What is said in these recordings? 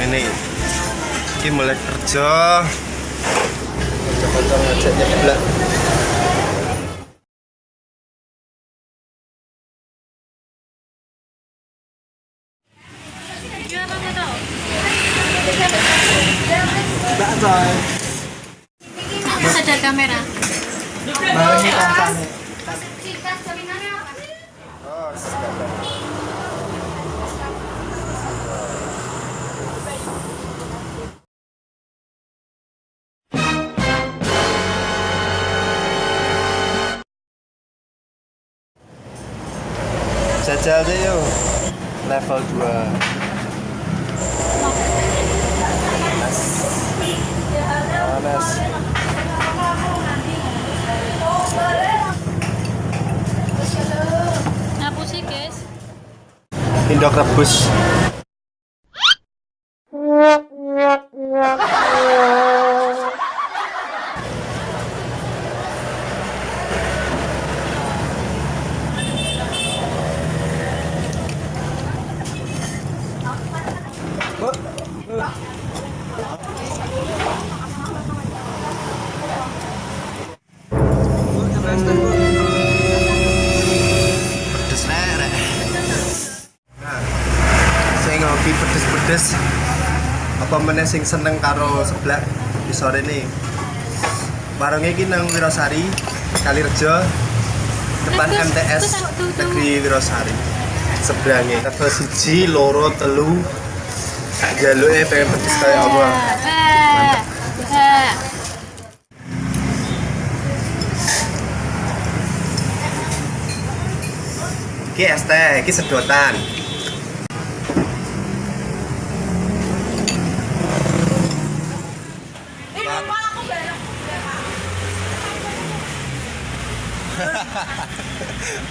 ini. Iki mulai kerja. Kerja-kerja ngajak nyeblak. Sadar kamera. Barengi kancane. Jajal deh yuk. Level 2. Panas. Ngapu sih, guys? Indok rebus. Pedes rek. Nah, sing hobi pedes-pedes apa meneh sing seneng karo seblak di sore ini. Warungnya iki nang Wirosari, Kalirejo, depan MTS Negeri Wirosari. Seberangnya level 1, loro, telu. Jaluke pengen pedes kayak apa? Iki es teh, iki sedotan.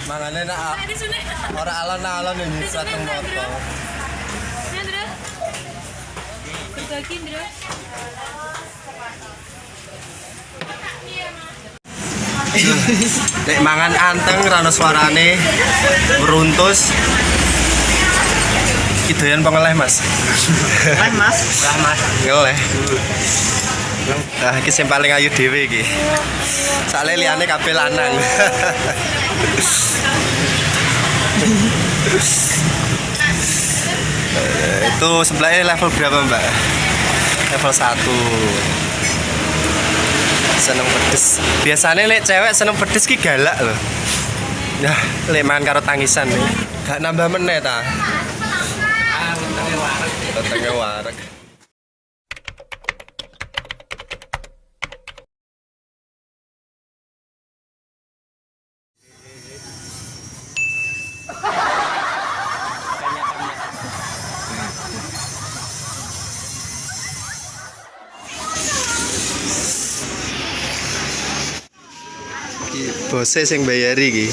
Mangane nak ora alon-alon ini sateng motor. Berbagi, Ndro. Nek mangan anteng rano suarane meruntus. Iki doyan pengeleh, Mas. Mas, Mas. Mas. Ngeleh. Nah, iki sing paling ayu dhewe iki. Soale liyane kabeh lanang. Itu sebelahnya level berapa, Mbak? Level 1. Seneng pedes. Biasanya lek cewek seneng pedes ki galak loh. Ya, lek mangan karo tangisan nih. Gak nambah meneh ta. Tetenge wareg. Iki bose sing bayari iki.